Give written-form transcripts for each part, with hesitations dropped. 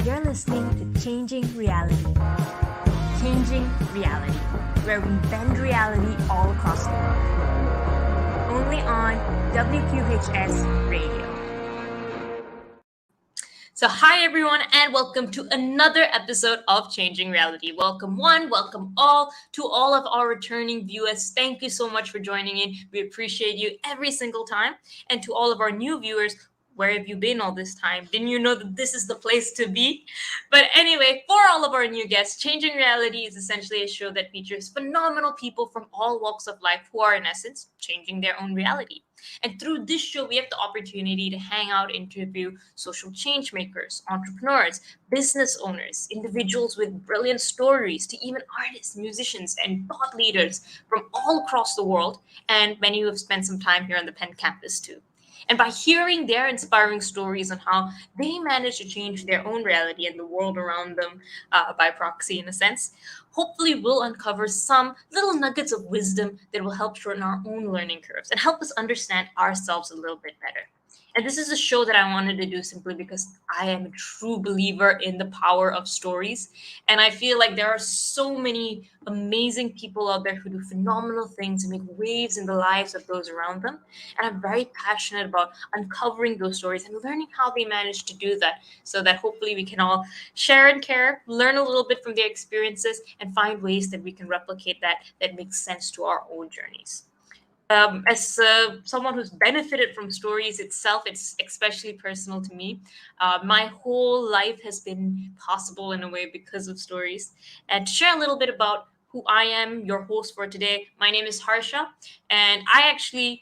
You're listening to Changing Reality. Changing Reality, where we bend reality all across the world. Only on WQHS Radio. So hi everyone and welcome to another episode of Changing Reality. Welcome one, welcome all to all of our returning viewers. Thank you so much for joining in. We appreciate you every single time. And to all of our new viewers, where have you been all this time? Didn't you know that this is the place to be? But anyway, for all of our new guests, Changing Reality is essentially a show that features phenomenal people from all walks of life who are in essence changing their own reality. And through this show, we have the opportunity to hang out, interview social change makers, entrepreneurs, business owners, individuals with brilliant stories, to even artists, musicians, and thought leaders from all across the world, and many who have spent some time here on the Penn campus too. And by hearing their inspiring stories on how they managed to change their own reality and the world around them by proxy, in a sense, hopefully we'll uncover some little nuggets of wisdom that will help shorten our own learning curves and help us understand ourselves a little bit better. And this is a show that I wanted to do simply because I am a true believer in the power of stories. And I feel like there are so many amazing people out there who do phenomenal things and make waves in the lives of those around them. And I'm very passionate about uncovering those stories and learning how they manage to do that so that hopefully we can all share and care, learn a little bit from their experiences, and find ways that we can replicate that makes sense to our own journeys. As someone who's benefited from stories itself, it's especially personal to me. My whole life has been possible in a way because of stories. And to share a little bit about who I am, your host for today, my name is Harsha, and I actually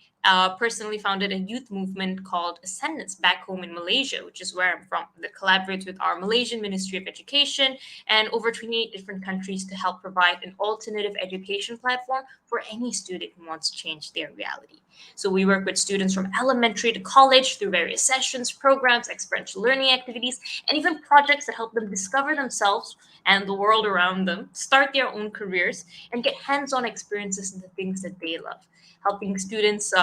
personally founded a youth movement called Ascendance back home in Malaysia, which is where I'm from, that collaborates with our Malaysian Ministry of Education and over 28 different countries to help provide an alternative education platform for any student who wants to change their reality. So we work with students from elementary to college through various sessions, programs, experiential learning activities, and even projects that help them discover themselves and the world around them, start their own careers, and get hands-on experiences in the things that they love, helping students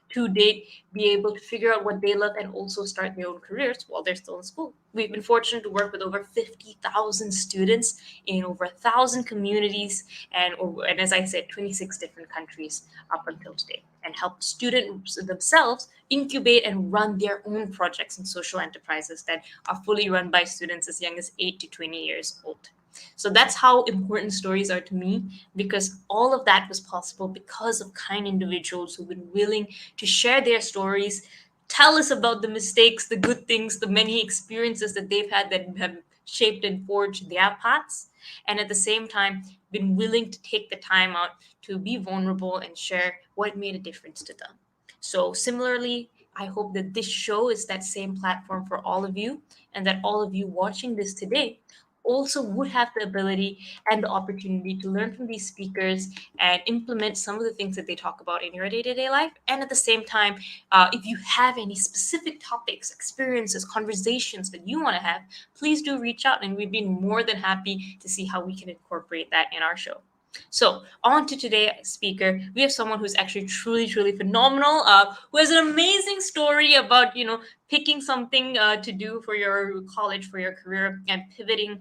to date be able to figure out what they love and also start their own careers while they're still in school. We've been fortunate to work with over 50,000 students in over 1,000 communities and as I said, 26 different countries up until today, and help students themselves incubate and run their own projects and social enterprises that are fully run by students as young as 8 to 20 years old. So that's how important stories are to me, because all of that was possible because of kind individuals who've been willing to share their stories, tell us about the mistakes, the good things, the many experiences that they've had that have shaped and forged their paths, and at the same time been willing to take the time out to be vulnerable and share what made a difference to them. So similarly, I hope that this show is that same platform for all of you, and that all of you watching this today also would have the ability and the opportunity to learn from these speakers and implement some of the things that they talk about in your day-to-day life. And at the same time, if you have any specific topics, experiences, conversations that you want to have, please do reach out, and we'd be more than happy to see how we can incorporate that in our show. So on to today's speaker, we have someone who's actually truly, truly phenomenal, who has an amazing story about, picking something to do for your college, for your career, and pivoting,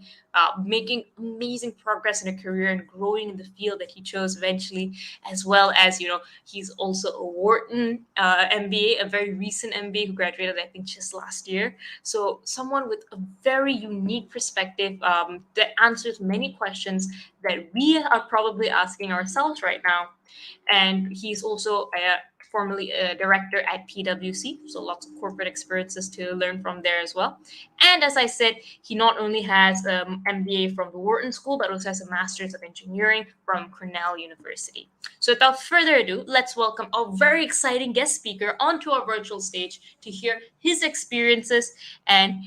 making amazing progress in a career and growing in the field that he chose eventually, as well as, he's also a Wharton MBA, a very recent MBA who graduated, I think, just last year. So someone with a very unique perspective that answers many questions that we are probably asking ourselves right now. And he's also formerly a director at PwC, so lots of corporate experiences to learn from there as well. And as I said, he not only has an MBA from the Wharton School, but also has a Master's of Engineering from Cornell University. So without further ado, let's welcome a very exciting guest speaker onto our virtual stage to hear his experiences and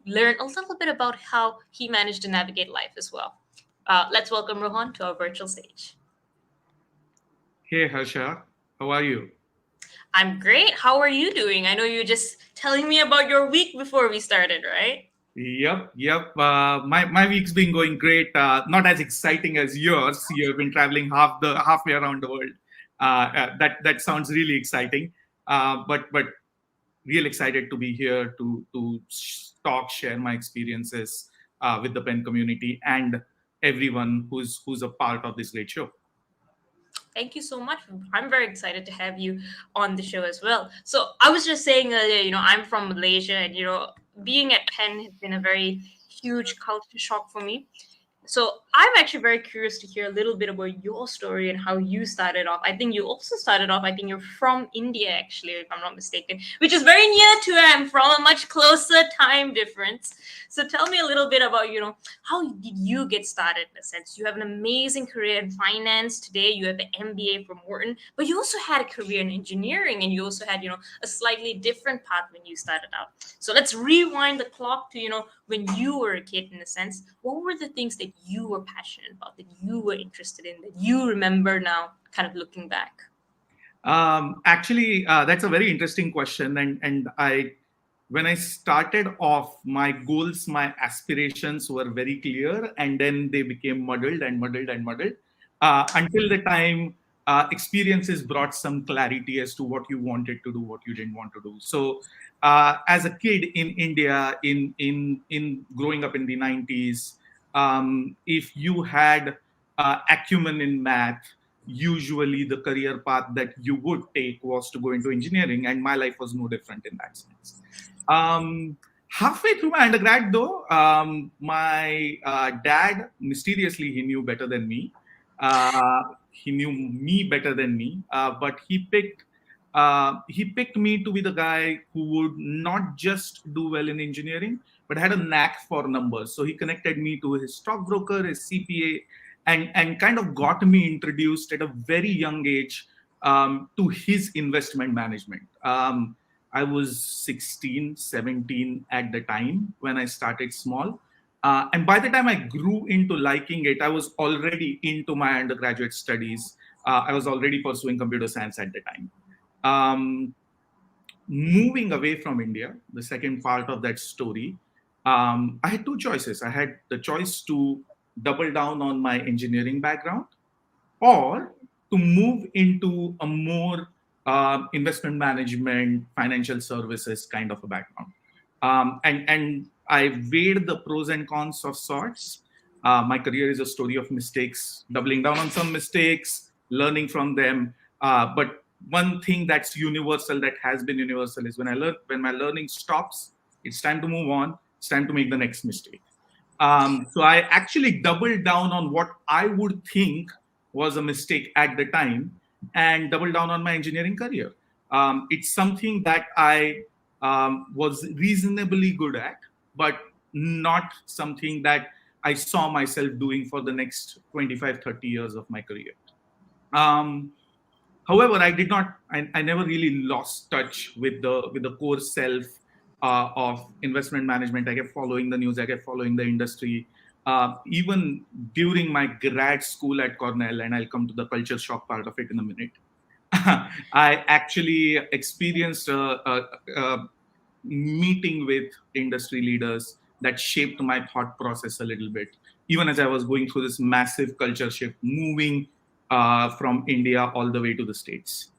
learn a little bit about how he managed to navigate life as well. Let's welcome Rohan to our virtual stage. Hey, Harsha. How are you? I'm great. How are you doing? I know you were just telling me about your week before we started, right? Yep. My week's been going great. Not as exciting as yours. You've been traveling halfway around the world. That sounds really exciting. But real excited to be here to talk, share my experiences with the pen community and everyone who's a part of this great show. Thank you so much. I'm very excited to have you on the show as well. So I was just saying earlier, I'm from Malaysia, and being at Penn has been a very huge culture shock for me. So I'm actually very curious to hear a little bit about your story and how you started off. I think you also started off, I think you're from India, actually, if I'm not mistaken, which is very near to where I'm from, a much closer time difference. So tell me a little bit about, how did you get started in a sense? You have an amazing career in finance today. You have an MBA from Wharton, but you also had a career in engineering, and you also had, a slightly different path when you started out. So let's rewind the clock to, when you were a kid, in a sense. What were the things that you were passionate about, that you were interested in, that you remember now, kind of looking back? Actually, that's a very interesting question, and when I started off, my goals, my aspirations were very clear, and then they became muddled and muddled and muddled until the time experiences brought some clarity as to what you wanted to do, what you didn't want to do. So, as a kid in India, in growing up in the 90s, if you had acumen in math, usually the career path that you would take was to go into engineering, and my life was no different in that sense. Halfway through my undergrad, though, my dad, mysteriously, he knew better than me. He knew me better than me, but he picked me to be the guy who would not just do well in engineering, but had a knack for numbers. So he connected me to his stockbroker, his CPA, and kind of got me introduced at a very young age to his investment management. I was 16, 17 at the time when I started small. And by the time I grew into liking it, I was already into my undergraduate studies. I was already pursuing computer science at the time. Moving away from India, the second part of that story, I had two choices. I had the choice to double down on my engineering background or to move into a more investment management, financial services kind of a background. And I weighed the pros and cons of sorts. My career is a story of mistakes, doubling down on some mistakes, learning from them. But one thing that's universal, that has been universal, is when my learning stops, it's time to move on. It's time to make the next mistake. So I actually doubled down on what I would think was a mistake at the time and doubled down on my engineering career. It's something that I was reasonably good at, but not something that I saw myself doing for the next 25, 30 years of my career. However, I never really lost touch with the core self of investment management. I kept following the news, I kept following the industry. Even during my grad school at Cornell, and I'll come to the culture shock part of it in a minute, I actually experienced a meeting with industry leaders that shaped my thought process a little bit, even as I was going through this massive culture shift, moving from India all the way to the States.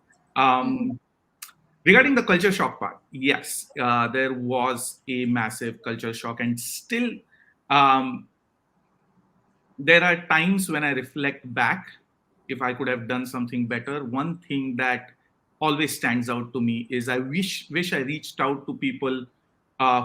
Regarding the culture shock part, yes, there was a massive culture shock, and still there are times when I reflect back, if I could have done something better. One thing that always stands out to me is I wish I reached out to people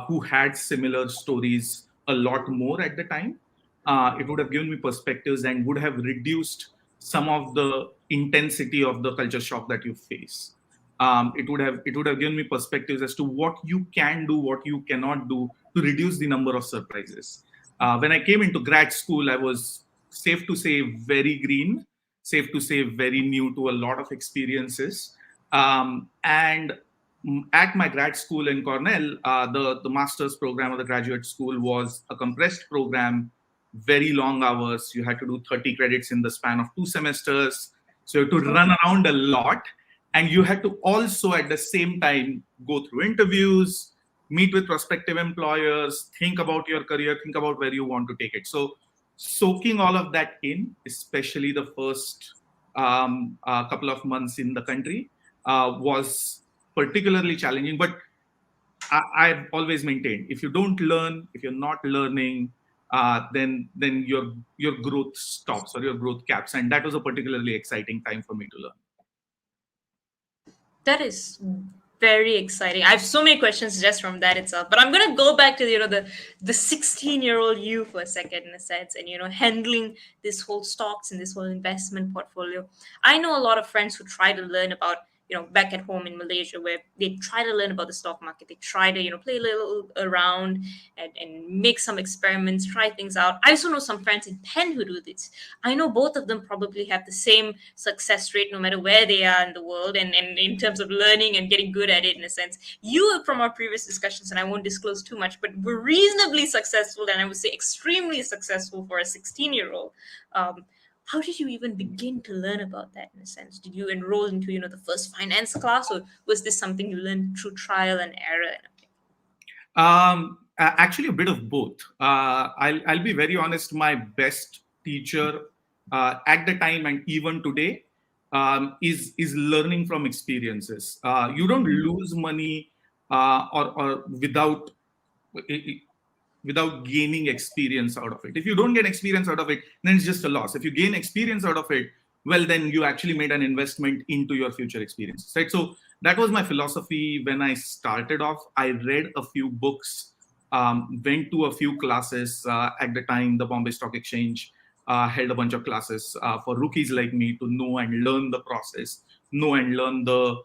who had similar stories a lot more at the time. It would have given me perspectives and would have reduced some of the intensity of the culture shock that you face. It would have given me perspectives as to what you can do, what you cannot do to reduce the number of surprises. When I came into grad school, I was, safe to say, very green, safe to say very new to a lot of experiences. And at my grad school in Cornell, the master's program or the graduate school was a compressed program, very long hours. You had to do 30 credits in the span of 2 semesters. So you had to run around a lot. And you had to also at the same time go through interviews, meet with prospective employers, think about your career, think about where you want to take it. So soaking all of that in, especially the first couple of months in the country, was particularly challenging. But I've always maintained, if you don't learn, if you're not learning, then your growth stops or your growth caps, and that was a particularly exciting time for me to learn. That is very exciting. I have so many questions just from that itself. But I'm gonna go back to the 16-year-old you for a second, in a sense, and handling this whole stocks and this whole investment portfolio. I know a lot of friends who try to learn about back at home in Malaysia, where they try to learn about the stock market. They try to play a little around and make some experiments, try things out. I also know some friends in Penn who do this. I know both of them probably have the same success rate no matter where they are in the world, and in terms of learning and getting good at it, in a sense. You, from our previous discussions, and I won't disclose too much, but were reasonably successful, and I would say extremely successful for a 16-year-old. How did you even begin to learn about that, in a sense? Did you enroll into the first finance class, or was this something you learned through trial and error? Actually, a bit of both. I'll be very honest. My best teacher at the time and even today is learning from experiences. You don't lose money or without gaining experience out of it. If you don't get experience out of it, then it's just a loss. If you gain experience out of it, well, then you actually made an investment into your future experiences, right? So that was my philosophy when I started off. I read a few books, went to a few classes. At the time, the Bombay Stock Exchange held a bunch of classes for rookies like me to know and learn the process, know and learn the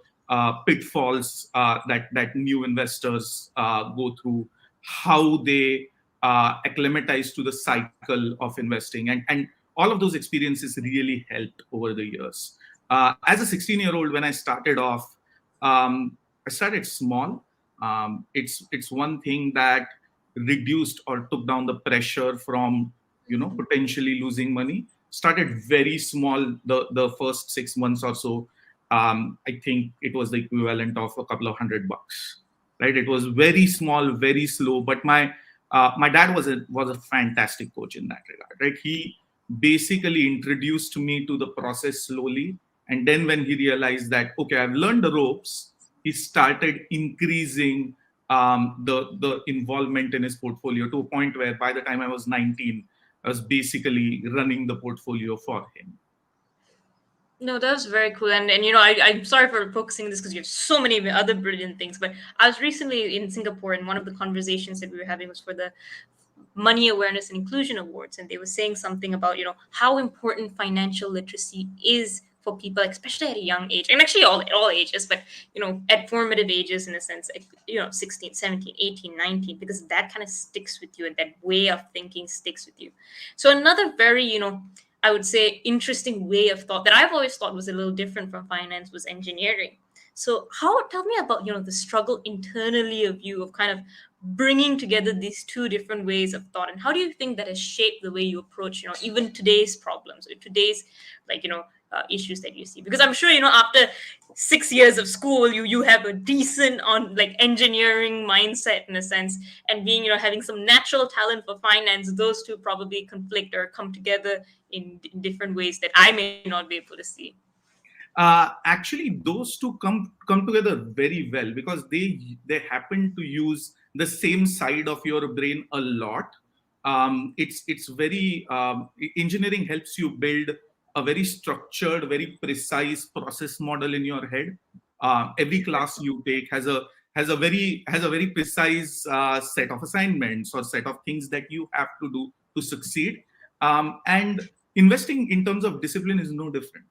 pitfalls that new investors go through, how they acclimatize to the cycle of investing, and all of those experiences really helped over the years. As a 16-year-old, when I started off, I started small. It's one thing that reduced or took down the pressure from potentially losing money. Started very small. The first 6 months or so, I think it was the equivalent of a couple of $100, right? It was very small, very slow. But my dad was a fantastic coach in that regard, right? He basically introduced me to the process slowly, and then when he realized that, okay, I've learned the ropes, he started increasing the involvement in his portfolio to a point where by the time I was 19, I was basically running the portfolio for him. No, that was very cool. And I'm sorry for focusing this because you have so many other brilliant things. But I was recently in Singapore, and one of the conversations that we were having was for the Money Awareness and Inclusion Awards, and they were saying something about how important financial literacy is for people, especially at a young age, and actually all ages, but at formative ages, in a sense, 16, 17, 18, 19, because that kind of sticks with you, and that way of thinking sticks with you. So another very I would say interesting way of thought that I've always thought was a little different from finance was engineering. So tell me about the struggle internally of you, of kind of bringing together these two different ways of thought, and how do you think that has shaped the way you approach even today's problems, or today's issues that you see? Because I'm sure after 6 years of school, you have a decent on engineering mindset, in a sense, and being having some natural talent for finance, those two probably conflict or come together in different ways that I may not be able to see. Actually, those two come together very well because they happen to use the same side of your brain a lot. It's very engineering helps you build a very structured, very precise process model in your head. Every class you take has a very precise set of assignments or set of things that you have to do to succeed. And investing in terms of discipline is no different.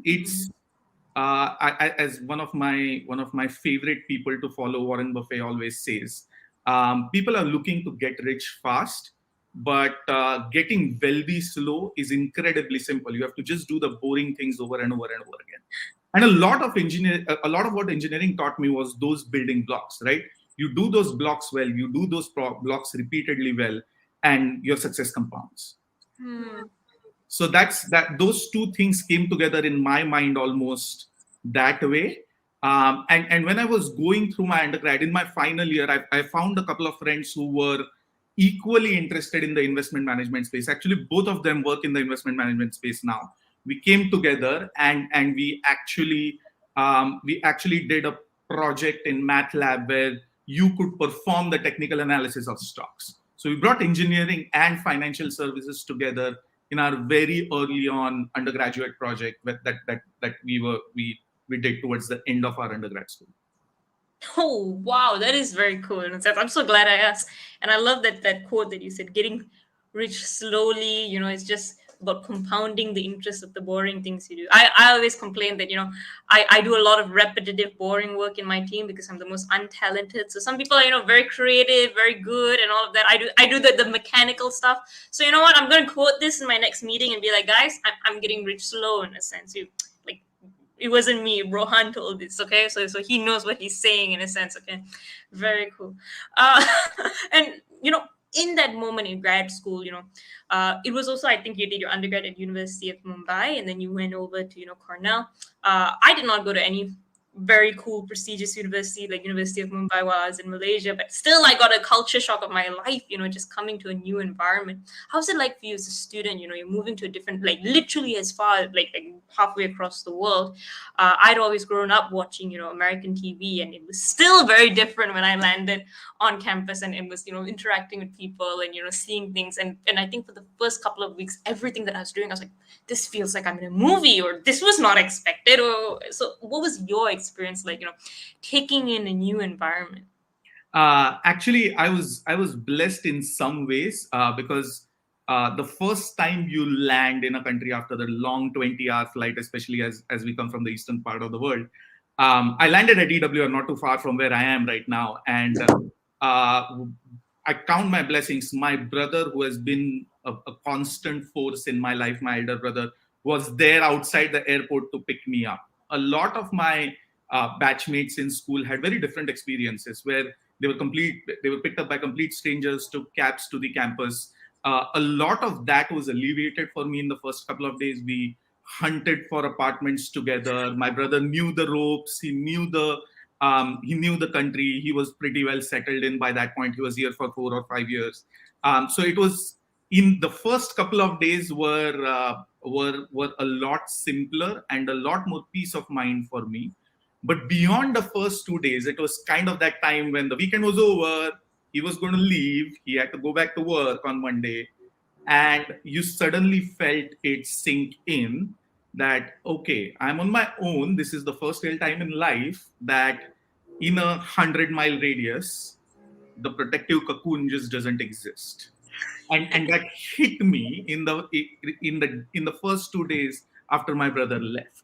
It's as one of my favorite people to follow, Warren Buffett, always says, people are looking to get rich fast, but getting wealthy slow is incredibly simple. You have to just do the boring things over and over and over again. And a lot of what engineering taught me was those building blocks, right? You do those blocks well, you do those blocks repeatedly well, and your success compounds. So those two things came together in my mind almost that way. And when I was going through my undergrad in my final year, I found a couple of friends who were equally interested in the investment management space. Actually, both of them work in the investment management space now. We came together and we actually did a project in math lab where you could perform the technical analysis of stocks. So we brought engineering and financial services together in our very early on undergraduate project that we did towards the end of our undergrad school. Oh wow, that is very cool. And I'm so glad I asked. And I love that quote that you said, getting rich slowly, it's just about compounding the interest of the boring things you do. I always complain that, I do a lot of repetitive, boring work in my team because I'm the most untalented. So some people are, very creative, very good and all of that. I do the mechanical stuff. So you know what? I'm gonna quote this in my next meeting and be like, guys, I'm getting rich slow in a sense. It wasn't me. Rohan told this, okay? So he knows what he's saying in a sense, okay? Very cool. Uh, and, in that moment in grad school, it was also, I think you did your undergrad at University of Mumbai, and then you went over to, Cornell. I did not go to any very cool, prestigious university like University of Mumbai while I was in Malaysia, but still I got a culture shock of my life, just coming to a new environment. How's it like for you as a student? You're moving to a different, like literally as far like halfway across the world. I'd always grown up watching, American TV, and it was still very different when I landed on campus and it was, interacting with people and, seeing things. And I think for the first couple of weeks, everything that I was doing, I was like, this feels like I'm in a movie, or this was not expected. Or so what was your experience like, taking in a new environment? Actually, I was blessed in some ways because the first time you land in a country after the long 20-hour flight, especially as we come from the eastern part of the world, I landed at EWR not too far from where I am right now, and I count my blessings. My brother, who has been a constant force in my life, my elder brother, was there outside the airport to pick me up. A lot of my batchmates in school had very different experiences where they were picked up by complete strangers, took cabs to the campus. A lot of that was alleviated for me in the first couple of days. We hunted for apartments together. My brother knew the ropes. He knew the country. He was pretty well settled in by that point. He was here for 4 or 5 years. So it was in the first couple of days were a lot simpler and a lot more peace of mind for me. But beyond the first 2 days, it was kind of that time when the weekend was over. He was going to leave. He had to go back to work on Monday. And you suddenly felt it sink in that, okay, I'm on my own. This is the first real time in life that in 100-mile radius, the protective cocoon just doesn't exist. And that hit me in the first 2 days after my brother left.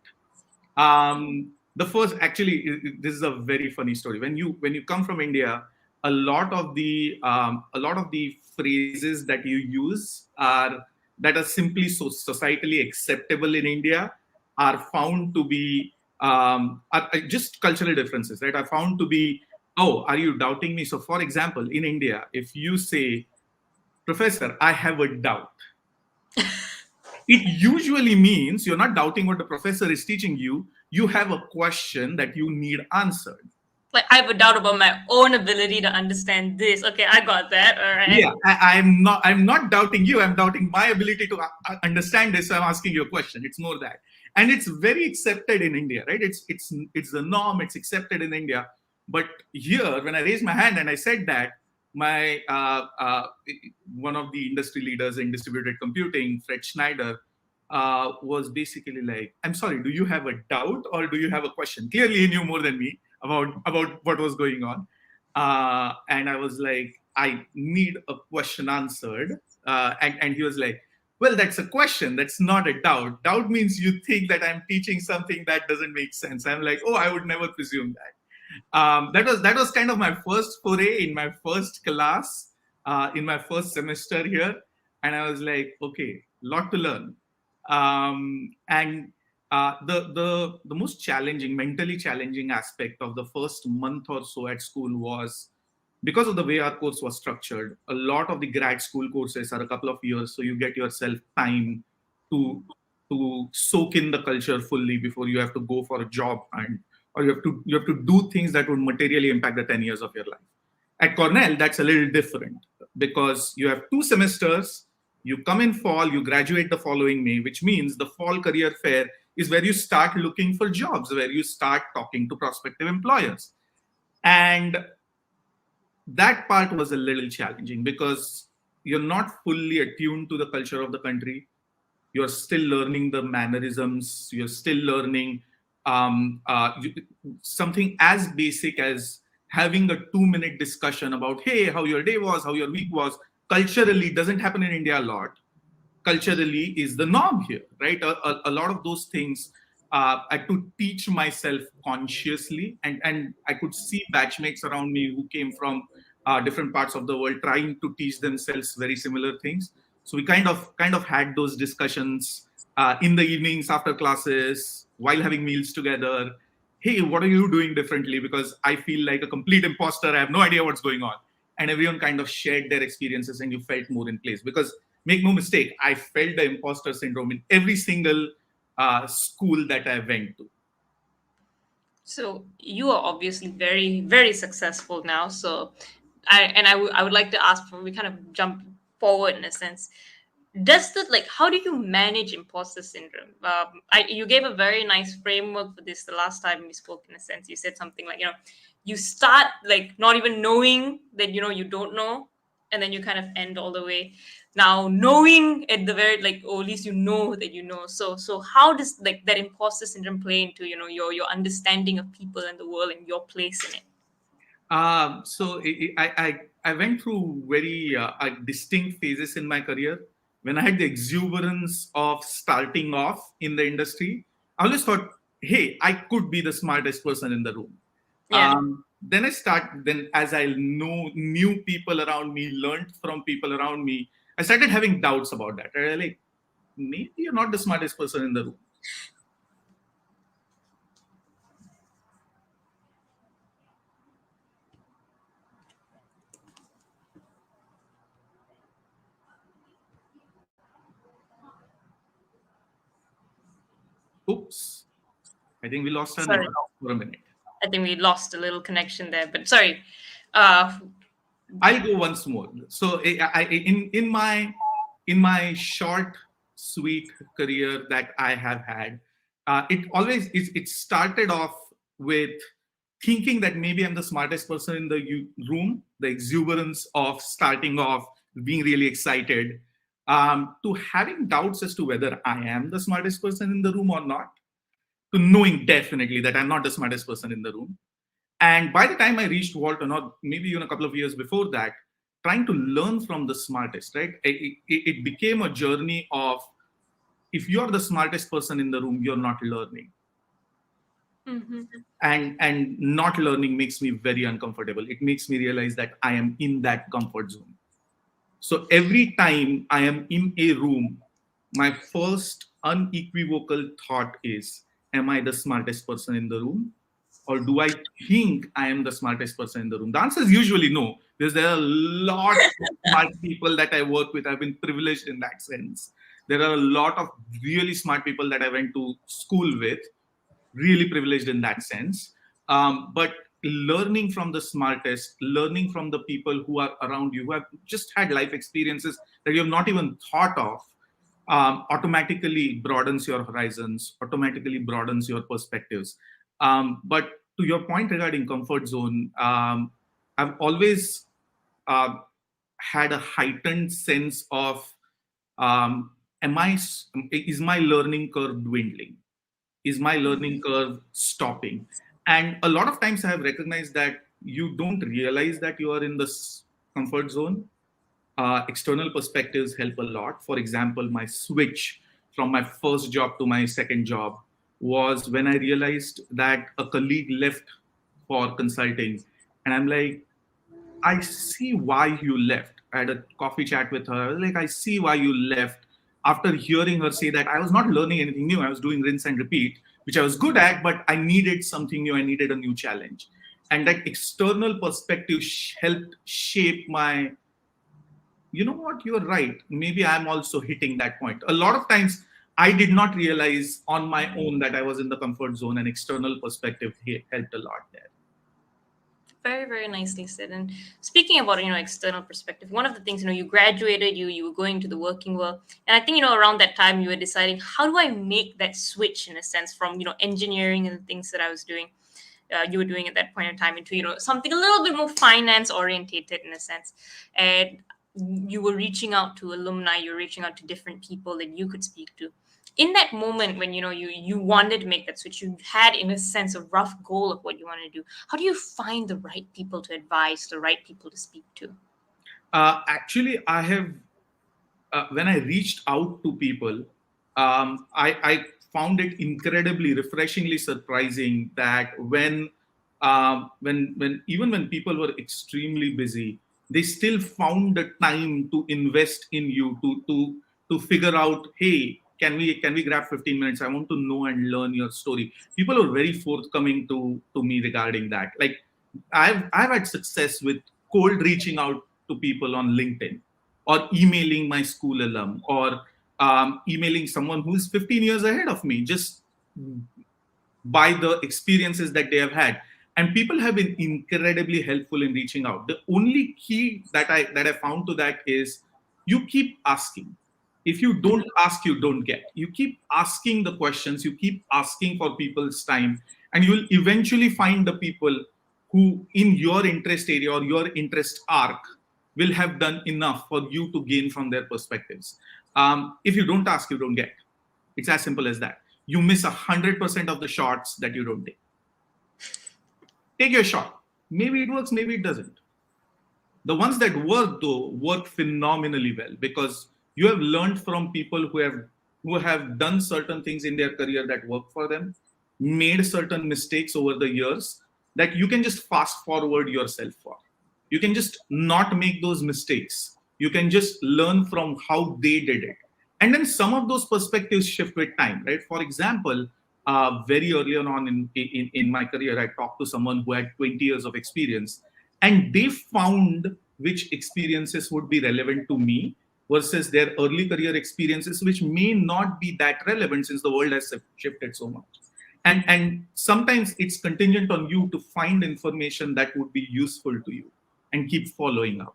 This is a very funny story. When you come from India, a lot of the phrases that you use that are simply so societally acceptable in India are found to be are just cultural differences, right? Are found to be, oh, are you doubting me? So, for example, in India, if you say, Professor, I have a doubt, it usually means you're not doubting what the professor is teaching you. You have a question that you need answered. Like, I have a doubt about my own ability to understand this. Okay, I got that. All right. Yeah, I'm not doubting you. I'm doubting my ability to understand this. So I'm asking you a question. It's more that, and it's very accepted in India, right? It's the norm. It's accepted in India. But here, when I raised my hand and I said that, my one of the industry leaders in distributed computing, Fred Schneider, was basically like, I'm sorry, do you have a doubt or do you have a question? Clearly he knew more than me about what was going on. And I was like, I need a question answered. And he was like, well, that's a question. That's not a doubt. Doubt means you think that I'm teaching something that doesn't make sense. I'm like, oh, I would never presume that. That was kind of my first foray in my first class, in my first semester here. And I was like, okay, lot to learn. And the most challenging, mentally challenging aspect of the first month or so at school was because of the way our course was structured. A lot of the grad school courses are a couple of years, so you get yourself time to soak in the culture fully before you have to go for a job, or you have to do things that would materially impact the 10 years of your life. At Cornell, that's a little different because you have 2 semesters. You come in fall, you graduate the following May, which means the fall career fair is where you start looking for jobs, where you start talking to prospective employers. And that part was a little challenging because you're not fully attuned to the culture of the country. You're still learning the mannerisms. You're still learning something as basic as having a 2-minute discussion about, hey, how your day was, how your week was. Culturally, doesn't happen in India a lot. Culturally is the norm here, right? A lot of those things I could teach myself consciously, and I could see batchmates around me who came from different parts of the world trying to teach themselves very similar things. So we kind of had those discussions in the evenings after classes while having meals together. Hey, what are you doing differently? Because I feel like a complete imposter. I have no idea what's going on. And everyone kind of shared their experiences, and you felt more in place. Because make no mistake, I felt the imposter syndrome in every single school that I went to. So you are obviously very, very successful now. So I would like to ask, before we kind of jump forward in a sense, does the like how do you manage imposter syndrome? You gave a very nice framework for this the last time we spoke. In a sense, you said something like, you start like not even knowing that you don't know, and then you kind of end all the way now knowing at the very, like, or at least you know that you know. So how does like that imposter syndrome play into your understanding of people and the world and your place in it? So I went through very distinct phases in my career. When I had the exuberance of starting off in the industry, I always thought, hey, I could be the smartest person in the room. Yeah. Then as I knew people around me, learned from people around me, I started having doubts about that. I was like, maybe you're not the smartest person in the room. Oops, I think we lost our Sorry, network for a minute. I think we lost a little connection there, but sorry. uh I'll go once more. So in my short, sweet career that I have had, it started off with thinking that maybe I'm the smartest person in the room, the exuberance of starting off, being really excited, to having doubts as to whether I am the smartest person in the room or not, to knowing definitely that I'm not the smartest person in the room. And by the time I reached Wharton, or maybe even a couple of years before that, trying to learn from the smartest, right? It became a journey of, if you're the smartest person in the room, you're not learning. mhm. And not learning makes me very uncomfortable. It makes me realize that I am in that comfort zone. So every time I am in a room, my first unequivocal thought is, am I the smartest person in the room? Or do I think I am the smartest person in the room? The answer is usually no, because there are a lot of smart people that I work with. I've been privileged in that sense. There are a lot of really smart people that I went to school with, really privileged in that sense. But learning from the smartest, learning from the people who are around you, who have just had life experiences that you have not even thought of, automatically broadens your horizons, automatically broadens your perspectives. But to your point regarding comfort zone, I've always uh, had a heightened sense of, is my learning curve dwindling? Is my learning curve stopping? And a lot of times I have recognized that you don't realize that you are in this comfort zone. External perspectives help a lot. For example, my switch from my first job to my second job was when I realized that a colleague left for consulting. And I'm like, I see why you left. I had a coffee chat with her. I was like, I see why you left. After hearing her say that I was not learning anything new, I was doing rinse and repeat, which I was good at, but I needed something new. I needed a new challenge. And that external perspective helped shape my, you know what, you're right. Maybe I'm also hitting that point. A lot of times I did not realize on my own that I was in the comfort zone, and external perspective helped a lot there. Very, very nicely said. And speaking about external perspective, one of the things, you graduated, you were going to the working world, and I think around that time you were deciding, how do I make that switch in a sense from engineering and the things that I was doing. you were doing at that point in time into something a little bit more finance orientated in a sense, and you were reaching out to alumni, you were reaching out to different people that you could speak to. In that moment when you wanted to make that switch, you had in a sense a rough goal of what you want to do. How do you find the right people to advise, the right people to speak to? Actually, I have when I reached out to people, I found it incredibly, refreshingly surprising that when even when people were extremely busy, they still found the time to invest in you to figure out, hey, can we grab 15 minutes? I want to know and learn your story. People are very forthcoming to me regarding that. Like I've had success with cold reaching out to people on LinkedIn, or emailing my school alum, or emailing someone who's 15 years ahead of me, just by the experiences that they have had. And people have been incredibly helpful in reaching out. The only key that I found to that is you keep asking. If you don't ask, you don't get. You keep asking the questions, you keep asking for people's time, and you will eventually find the people who in your interest area or your interest arc will have done enough for you to gain from their perspectives. If you don't ask, you don't get. It's as simple as that. You miss 100% of the shots that you don't take. Take your shot. Maybe it works, maybe it doesn't. The ones that work, though, work phenomenally well, because you have learned from people who have done certain things in their career that work for them, made certain mistakes over the years that you can just fast forward yourself for. You can just not make those mistakes. You can just learn from how they did it. And then some of those perspectives shift with time, right? For example, very early on in my career, I talked to someone who had 20 years of experience, and they found which experiences would be relevant to me versus their early career experiences, which may not be that relevant since the world has shifted so much. And sometimes it's contingent on you to find information that would be useful to you and keep following up.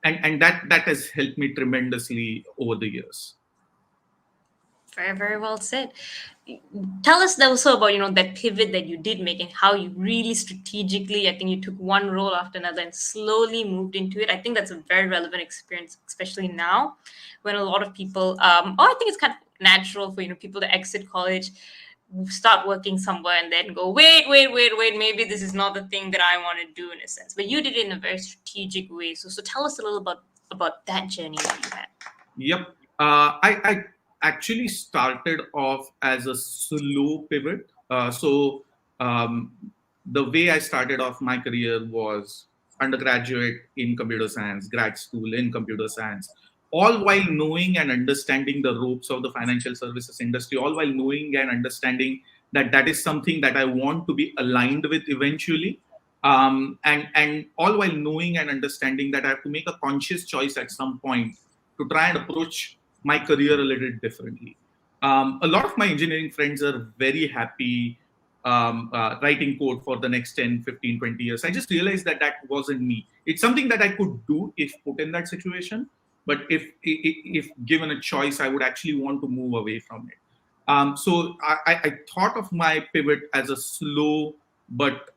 And that has helped me tremendously over the years. Very, very well said. Tell us also about that pivot that you did make and how you really strategically, I think you took one role after another and slowly moved into it. I think that's a very relevant experience, especially now when a lot of people, I think it's kind of natural for people to exit college, start working somewhere, and then go, wait, maybe this is not the thing that I want to do in a sense. But you did it in a very strategic way. So tell us a little about that journey that you had. Yep. I actually started off as a slow pivot. The way I started off my career was undergraduate in computer science, grad school in computer science, all while knowing and understanding the ropes of the financial services industry, all while knowing and understanding that that is something that I want to be aligned with eventually. And all while knowing and understanding that I have to make a conscious choice at some point to try and approach my career a little differently. A lot of my engineering friends are very happy writing code for the next 10, 15, 20 years. I just realized that that wasn't me. It's something that I could do if put in that situation. But if given a choice, I would actually want to move away from it. So I thought of my pivot as a slow but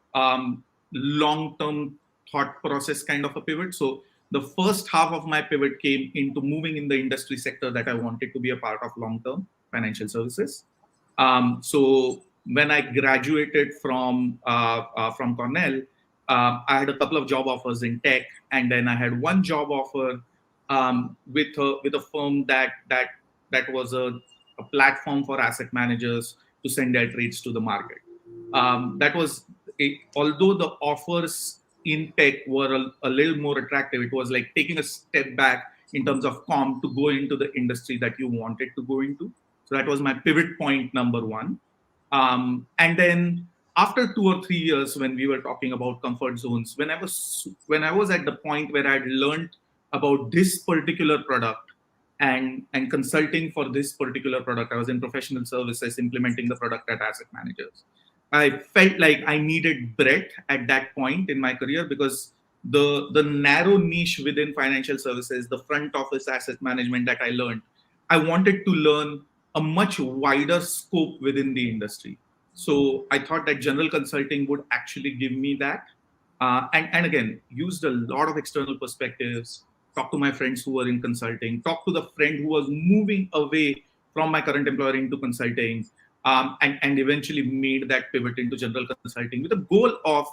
long-term thought process kind of a pivot. So the first half of my pivot came into moving in the industry sector that I wanted to be a part of long-term financial services. So when I graduated from Cornell, I had a couple of job offers in tech, and then I had one job offer with a firm that was a platform for asset managers to send their trades to the market. That was although the offers in tech were a little more attractive, it was like taking a step back in terms of comp to go into the industry that you wanted to go into. So that was my pivot point number one. And then after 2 or 3 years, when we were talking about comfort zones, when I was at the point where I had learned about this particular product and consulting for this particular product, I was in professional services implementing the product at asset managers. I felt like I needed breadth at that point in my career because the narrow niche within financial services, the front office asset management that I learned, I wanted to learn a much wider scope within the industry. So I thought that general consulting would actually give me that. And again, used a lot of external perspectives, talk to my friends who were in consulting, talk to the friend who was moving away from my current employer into consulting, and eventually made that pivot into general consulting with the goal of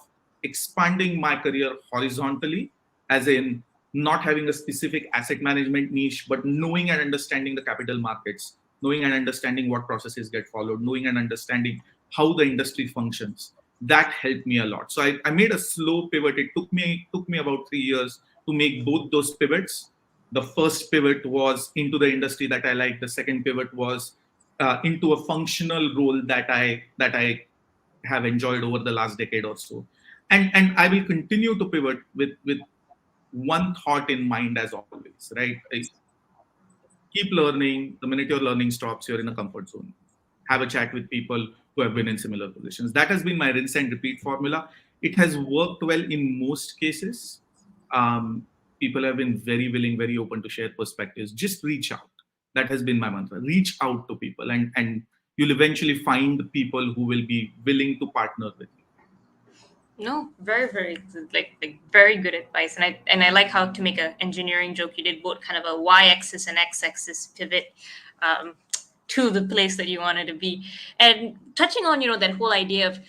expanding my career horizontally, as in not having a specific asset management niche, but knowing and understanding the capital markets, knowing and understanding what processes get followed, knowing and understanding how the industry functions. That helped me a lot. So I made a slow pivot. It took me about 3 years to make both those pivots. The first pivot was into the industry that I like. The second pivot was into a functional role that I have enjoyed over the last decade or so. And I will continue to pivot with one thought in mind as always, right? Keep learning. The minute your learning stops, you're in a comfort zone. Have a chat with people who have been in similar positions. That has been my rinse and repeat formula. It has worked well in most cases. People have been very willing, very open to share perspectives. Just reach out. That has been my mantra. Reach out to people, and you'll eventually find people who will be willing to partner with you. No, very, very like very good advice, and I like how, to make an engineering joke, you did both kind of a y-axis and x-axis pivot um, to the place that you wanted to be, and touching on that whole idea of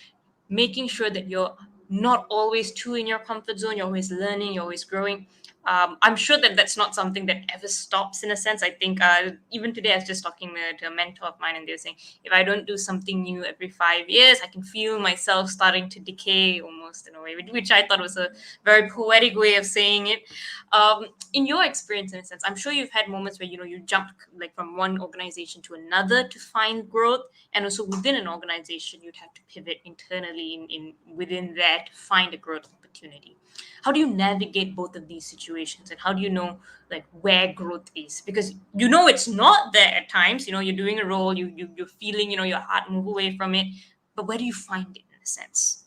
making sure that you're not always too in your comfort zone. You're always learning. You're always growing. I'm sure that that's not something that ever stops. In a sense, I think even today I was just talking to a mentor of mine, and they were saying if I don't do something new every 5 years, I can feel myself starting to decay almost, in a way, which I thought was a very poetic way of saying it. In your experience, in a sense, I'm sure you've had moments where you jumped like from one organization to another to find growth, and also within an organization you'd have to pivot internally in within that to find a growth opportunity. How do you navigate both of these situations, and how do you know like where growth is? Because it's not there at times. You're doing a role, you're feeling your heart move away from it, but where do you find it, in a sense?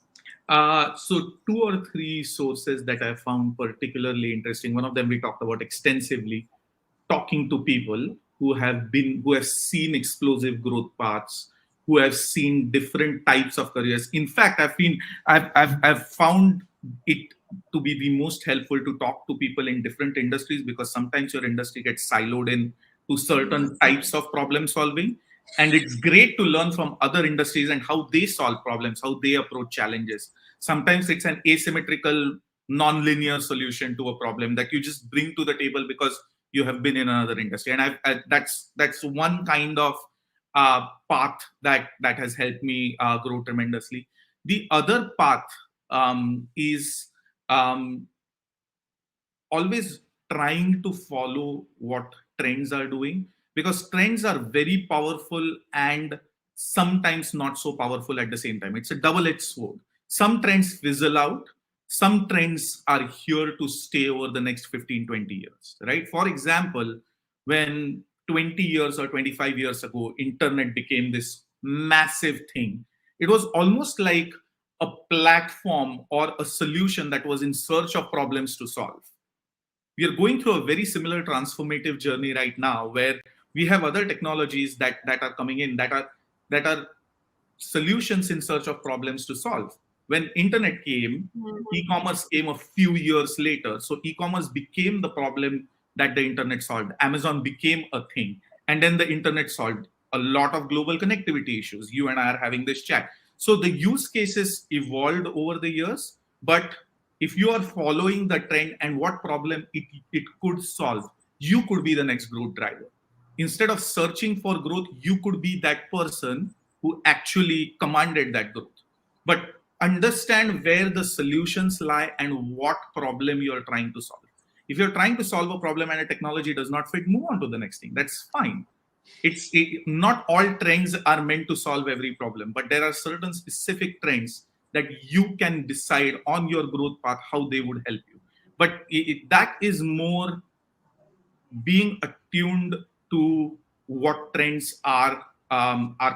So two or three sources that I found particularly interesting. One of them we talked about extensively, talking to people who have seen explosive growth paths, who have seen different types of careers. In fact, I've found it to be the most helpful to talk to people in different industries, because sometimes your industry gets siloed in to certain types of problem solving. And it's great to learn from other industries and how they solve problems, how they approach challenges. Sometimes it's an asymmetrical, non-linear solution to a problem that you just bring to the table because you have been in another industry. And that's one kind of path that has helped me grow tremendously. The other path is um, always trying to follow what trends are doing, because trends are very powerful and sometimes not so powerful at the same time. It's a double-edged sword. Some trends fizzle out, some trends are here to stay over the next 15, 20 years, right? For example, when 20 years or 25 years ago internet became this massive thing, it was almost like a platform or a solution that was in search of problems to solve. We are going through a very similar transformative journey right now, where we have other technologies that are coming in, that are solutions in search of problems to solve. When internet came, e-commerce came a few years later. So e-commerce became the problem that the internet solved. Amazon became a thing, and then the internet solved a lot of global connectivity issues. You and I are having this chat. So the use cases evolved over the years, but if you are following the trend and what problem it could solve, you could be the next growth driver. Instead of searching for growth, you could be that person who actually commanded that growth. But understand where the solutions lie and what problem you're trying to solve. If you're trying to solve a problem and a technology does not fit, move on to the next thing. That's fine. Not all trends are meant to solve every problem, but there are certain specific trends that you can decide on your growth path how they would help you. But that is more being attuned to what trends are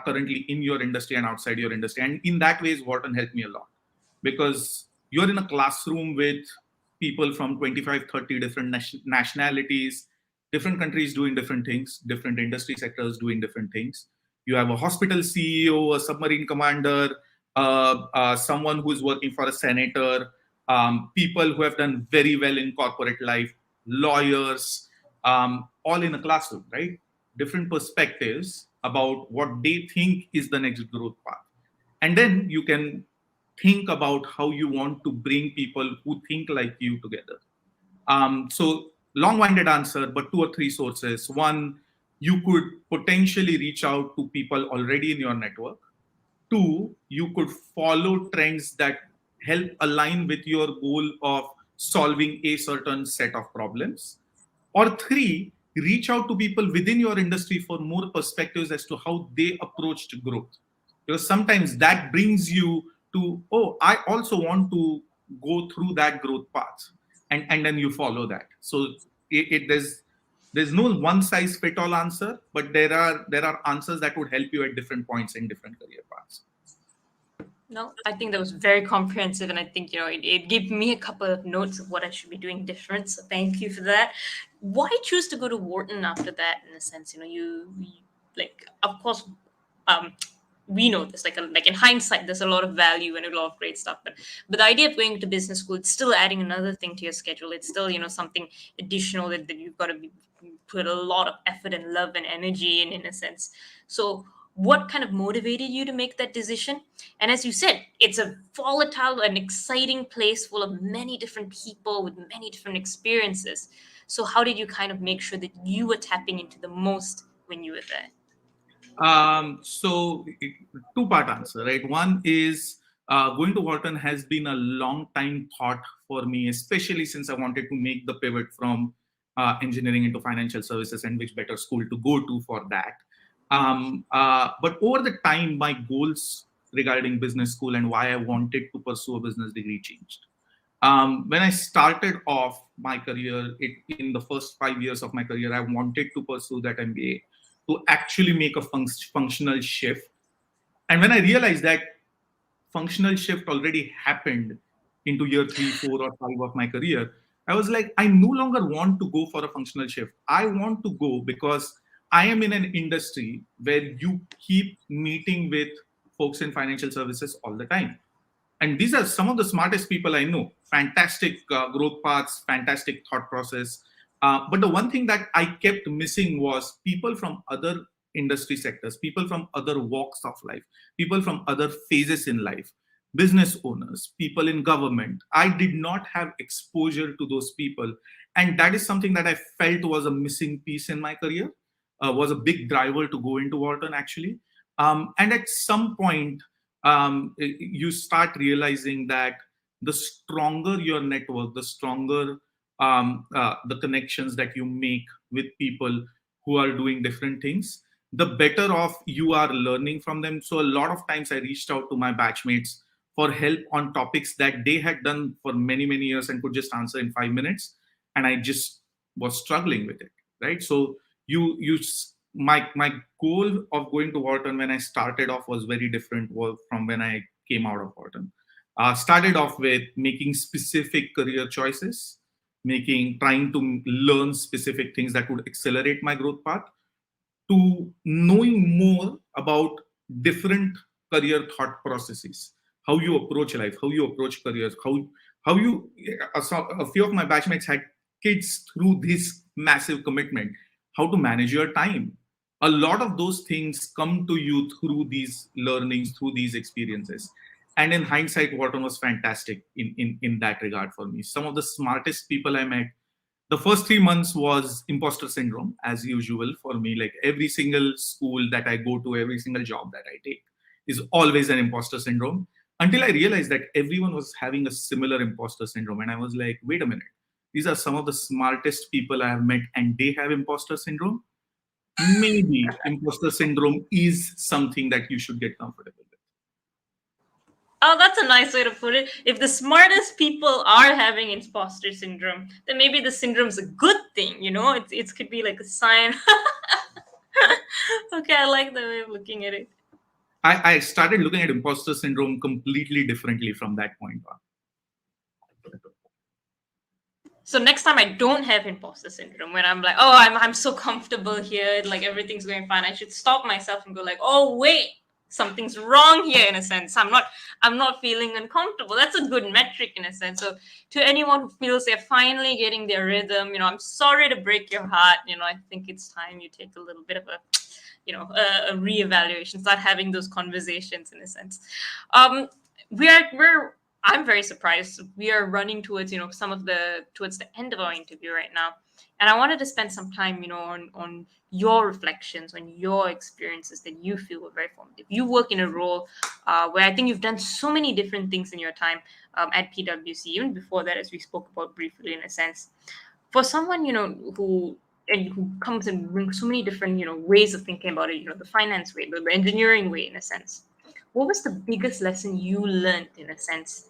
currently in your industry and outside your industry. And in that ways, Wharton helped me a lot, because you're in a classroom with people from 25, 30 different nationalities, different countries doing different things, different industry sectors doing different things. You have a hospital CEO, a submarine commander, someone who is working for a senator, people who have done very well in corporate life, lawyers, all in a classroom, right? Different perspectives about what they think is the next growth path. And then you can think about how you want to bring people who think like you together. So long-winded answer, but two or three sources. One, you could potentially reach out to people already in your network. Two, you could follow trends that help align with your goal of solving a certain set of problems. Or three, reach out to people within your industry for more perspectives as to how they approached growth. Because sometimes that brings you to, oh, I also want to go through that growth path. And then you follow that. So there's no one size fit all answer, but there are answers that would help you at different points in different career paths. No, I think that was very comprehensive, and I think it gave me a couple of notes of what I should be doing different. So thank you for that. Why choose to go to Wharton after that? In a sense, like, of course, um, we know this. Like in hindsight, there's a lot of value and a lot of great stuff. But the idea of going to business school, it's still adding another thing to your schedule. It's still something additional that you've got to put a lot of effort and love and energy in a sense. So what kind of motivated you to make that decision? And as you said, it's a volatile and exciting place full of many different people with many different experiences. So how did you kind of make sure that you were tapping into the most when you were there? So two-part answer, right? One is going to Wharton has been a long time thought for me, especially since I wanted to make the pivot from engineering into financial services, and which better school to go to for that. But over the time, my goals regarding business school and why I wanted to pursue a business degree changed. When I started off my career, in the first 5 years of my career, I wanted to pursue that MBA to actually make a functional shift. And when I realized that functional shift already happened into year 3, 4, or 5 of my career, I was like, I no longer want to go for a functional shift. I want to go because I am in an industry where you keep meeting with folks in financial services all the time. And these are some of the smartest people I know. Fantastic growth paths, fantastic thought process. But the one thing that I kept missing was people from other industry sectors, people from other walks of life, people from other phases in life, business owners, people in government. I did not have exposure to those people. And that is something that I felt was a missing piece in my career, was a big driver to go into Wharton, actually. And at some point, you start realizing that the stronger your network, the stronger the connections that you make with people who are doing different things, the better off you are learning from them. So a lot of times I reached out to my batchmates for help on topics that they had done for many, many years and could just answer in 5 minutes. And I just was struggling with it, right? So my goal of going to Wharton when I started off was very different from when I came out of Wharton. Started off with making specific career choices, trying to learn specific things that would accelerate my growth path, to knowing more about different career thought processes, how you approach life, how you approach careers, how you. A few of my batchmates had kids through this massive commitment, how to manage your time. A lot of those things come to you through these learnings, through these experiences. And in hindsight, Wharton was fantastic in that regard for me. Some of the smartest people I met. The first 3 months was imposter syndrome, as usual for me. Like every single school that I go to, every single job that I take is always an imposter syndrome. Until I realized that everyone was having a similar imposter syndrome. And I was like, wait a minute. These are some of the smartest people I have met and they have imposter syndrome. Maybe imposter syndrome is something that you should get comfortable with. Oh, that's a nice way to put it. If the smartest people are having imposter syndrome, then maybe the syndrome's a good thing, It could be like a sign. Okay, I like the way of looking at it. I started looking at imposter syndrome completely differently from that point on. So next time I don't have imposter syndrome when I'm like, oh, I'm so comfortable here, like everything's going fine. I should stop myself and go like, oh wait, something's wrong here in a sense. I'm not feeling uncomfortable. That's a good metric in a sense. So to anyone who feels they're finally getting their rhythm, I'm sorry to break your heart. I think it's time you take a little bit of a reevaluation, start having those conversations in a sense. Um, we're I'm very surprised. We are running towards towards the end of our interview right now, and I wanted to spend some time on your reflections, on your experiences that you feel were very formative. You work in a role where I think you've done so many different things in your time at PwC, even before that, as we spoke about briefly in a sense. For someone who comes and brings so many different ways of thinking about it, the finance way, the engineering way, in a sense, what was the biggest lesson you learned in a sense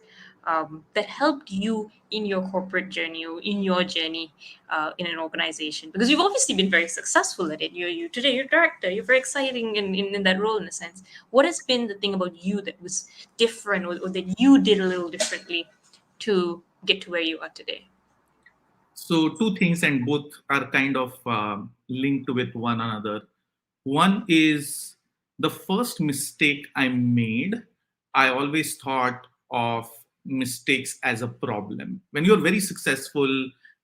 that helped you in your corporate journey or in your journey in an organization? Because you've obviously been very successful at it. You today you're a director, you're very exciting in that role in a sense. What has been the thing about you that was different, or that you did a little differently to get to where you are today? So two things, and both are kind of linked with one another. One is the first mistake I made. I always thought of mistakes as a problem. When you're very successful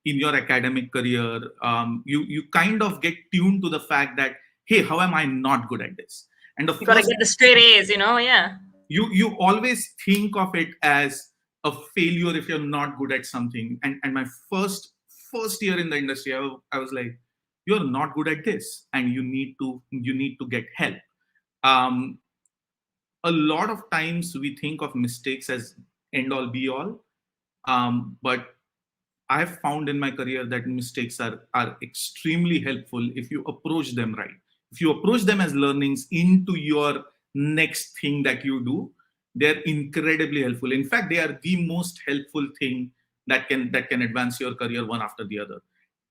in your academic career, you kind of get tuned to the fact that, hey, how am I not good at this? And the You gotta first get the straight A's, yeah. you always think of it as a failure if you're not good at something. And my first year in the industry, I was like, you're not good at this, and you need to get help. um, a lot of times we think of mistakes as end all be all, but I've found in my career that mistakes are extremely helpful if you approach them right. If you approach them as learnings into your next thing that you do, they're incredibly helpful. In fact, they are the most helpful thing that can advance your career one after the other.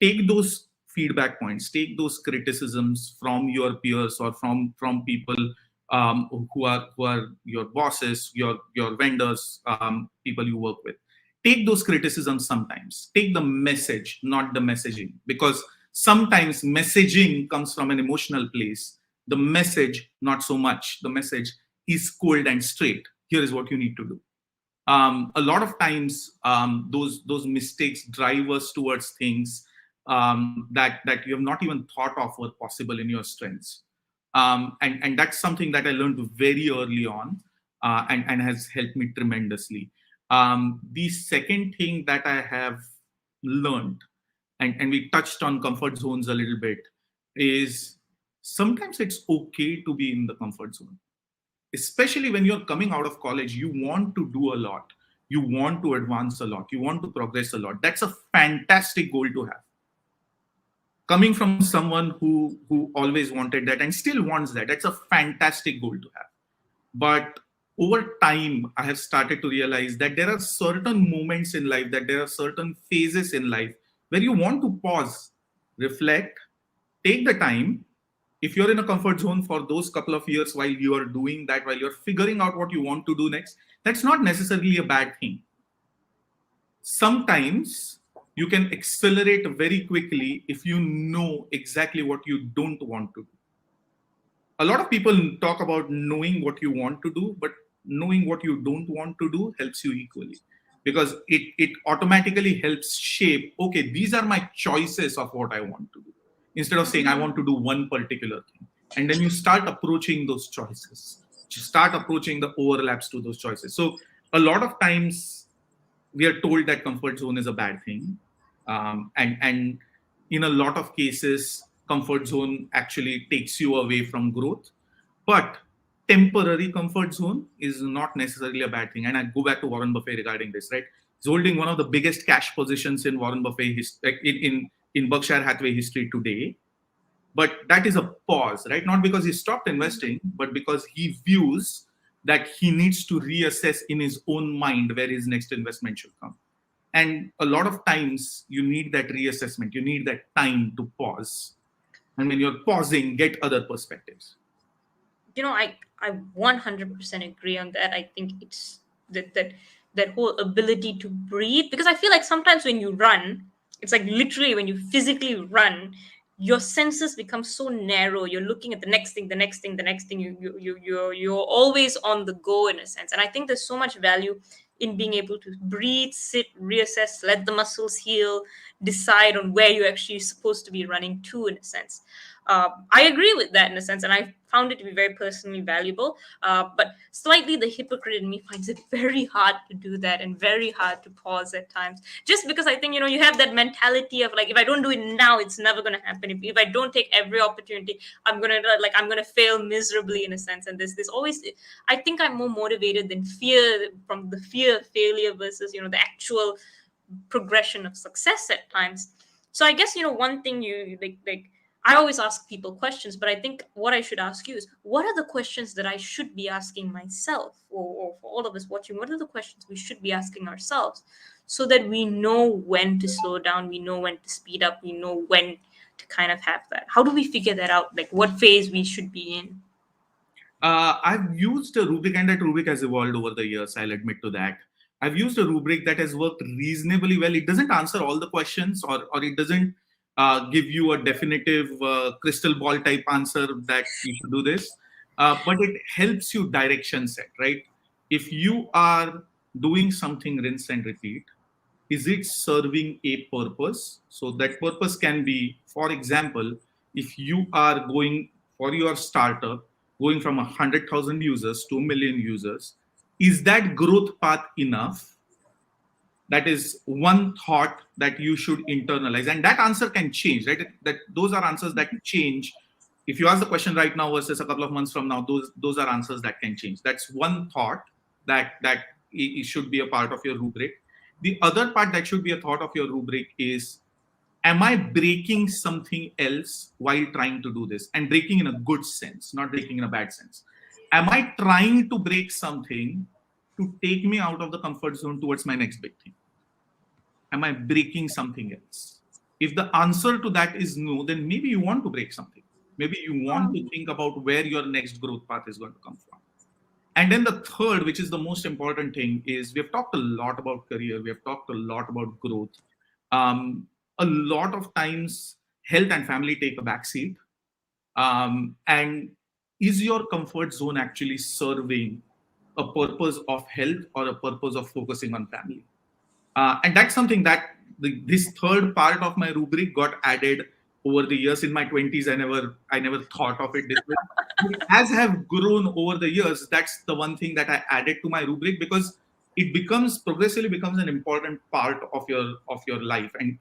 Take those feedback points, take those criticisms from your peers or from people who are your bosses, your vendors, people you work with. Take those criticisms sometimes. Take the message, not the messaging, because sometimes messaging comes from an emotional place. The message, not so much. The message is cold and straight. Here is what you need to do. A lot of times, those mistakes drive us towards things that you have not even thought of were possible in your strengths. And that's something that I learned very early on, and has helped me tremendously. The second thing that I have learned, and we touched on comfort zones a little bit, is sometimes it's okay to be in the comfort zone. Especially when you're coming out of college, you want to do a lot. You want to advance a lot. You want to progress a lot. That's a fantastic goal to have. Coming from someone who always wanted that and still wants that, that's a fantastic goal to have. But over time, I have started to realize that there are certain moments in life, that there are certain phases in life where you want to pause, reflect, take the time. If you're in a comfort zone for those couple of years while you are doing that, while you're figuring out what you want to do next, that's not necessarily a bad thing. Sometimes you can accelerate very quickly if you know exactly what you don't want to do. A lot of people talk about knowing what you want to do, but knowing what you don't want to do helps you equally, because it automatically helps shape, okay, these are my choices of what I want to do, instead of saying I want to do one particular thing. And then you start approaching those choices, you start approaching the overlaps to those choices. So a lot of times we are told that comfort zone is a bad thing, and in a lot of cases comfort zone actually takes you away from growth. But temporary comfort zone is not necessarily a bad thing. And I go back to Warren Buffett regarding this, right? He's holding one of the biggest cash positions in Warren Buffett in Berkshire Hathaway history today. But that is a pause, right? Not because he stopped investing, but because he views that he needs to reassess in his own mind where his next investment should come. And a lot of times you need that reassessment, you need that time to pause. And when you're pausing, get other perspectives. I 100% agree on that. I think it's that whole ability to breathe, because I feel like sometimes when you run, It's like literally when you physically run, your senses become so narrow. You're looking at the next thing, the next thing, the next thing. You're always on the go in a sense. And I think there's so much value in being able to breathe, sit, reassess, let the muscles heal, decide on where you're actually supposed to be running to in a sense. I agree with that in a sense, and I found it to be very personally valuable. But slightly, the hypocrite in me finds it very hard to do that and very hard to pause at times. Just because I think, you have that mentality of like, if I don't do it now, it's never going to happen. If I don't take every opportunity, I'm gonna fail miserably in a sense. And this always, I think I'm more motivated than fear, from the fear of failure versus the actual progression of success at times. So I guess one thing you like I always ask people questions, but I think what I should ask you is, what are the questions that I should be asking myself, or for all of us watching, what are the questions we should be asking ourselves, so that we know when to slow down, we know when to speed up, we know when to kind of have that. How do we figure that out? Like what phase we should be in? I've used a rubric, and that rubric has evolved over the years. I'll admit to that. I've used a rubric that has worked reasonably well. It doesn't answer all the questions, or it doesn't give you a definitive crystal ball type answer that you should do this, but it helps you direction set, right? If you are doing something rinse and repeat, is it serving a purpose? So that purpose can be, for example, if you are going for your startup, going from 100,000 users to a million users, is that growth path enough? That is one thought that you should internalize, and that answer can change, right? That those are answers that change. If you ask the question right now versus a couple of months from now, those are answers that can change. That's one thought that it should be a part of your rubric. The other part that should be a thought of your rubric is, am I breaking something else while trying to do this? And breaking in a good sense, not breaking in a bad sense. Am I trying to break something to take me out of the comfort zone towards my next big thing? Am I breaking something else? If the answer to that is no, then maybe you want to break something. Maybe you want to think about where your next growth path is going to come from. And then the third, which is the most important thing, is we have talked a lot about career. We have talked a lot about growth. A lot of times, health and family take a backseat. And is your comfort zone actually serving a purpose of health or a purpose of focusing on family? And that's something that this third part of my rubric got added over the years. In my 20s, I never thought of it this way. As have grown over the years, that's the one thing that I added to my rubric, because it progressively becomes an important part of your life, and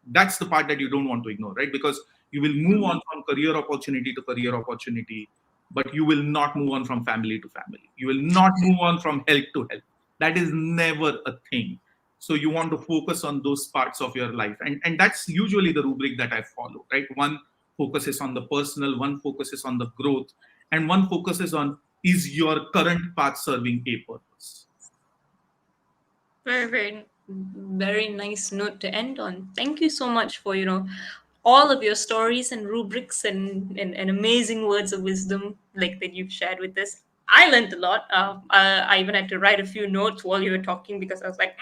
that's the part that you don't want to ignore, right? Because you will move on from career opportunity to career opportunity, but you will not move on from family to family. You will not move on from health to health. That is never a thing. So you want to focus on those parts of your life. And that's usually the rubric that I follow, right? One focuses on the personal, one focuses on the growth, and one focuses on, is your current path serving a purpose? Very, very, very nice note to end on. Thank you so much for, all of your stories and rubrics and amazing words of wisdom like that you've shared with us. I learned a lot. I even had to write a few notes while you were talking, because I was like,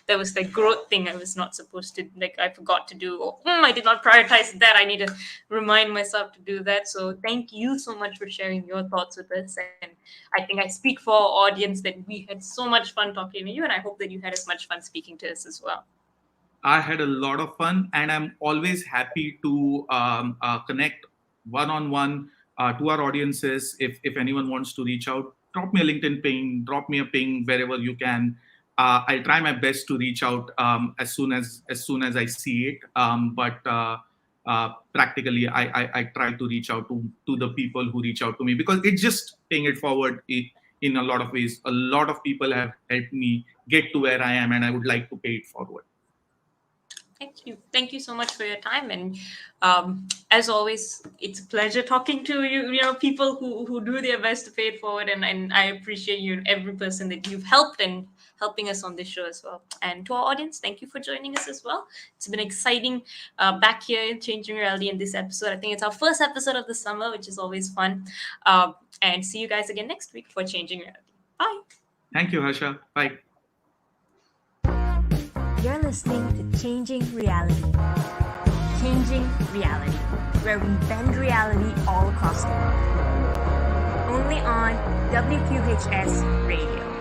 there was that growth thing I was not supposed to, I forgot to do, or I did not prioritize that. I need to remind myself to do that. So thank you so much for sharing your thoughts with us. And I think I speak for our audience that we had so much fun talking to you, and I hope that you had as much fun speaking to us as well. I had a lot of fun, and I'm always happy to connect one-on-one to our audiences. If anyone wants to reach out, drop me a LinkedIn ping, drop me a ping wherever you can. I'll try my best to reach out as soon as I see it. But practically, I try to reach out to the people who reach out to me, because it's just paying it forward in a lot of ways. A lot of people have helped me get to where I am, and I would like to pay it forward. Thank you. Thank you so much for your time. And as always, it's a pleasure talking to you, people who do their best to pay it forward. And I appreciate you and every person that you've helped and helping us on this show as well. And to our audience, thank you for joining us as well. It's been exciting back here in Changing Reality in this episode. I think it's our first episode of the summer, which is always fun. And see you guys again next week for Changing Reality. Bye. Thank you, Harsha. Bye. You're listening to Changing Reality. Changing Reality, where we bend reality all across the world. Only on WQHS Radio.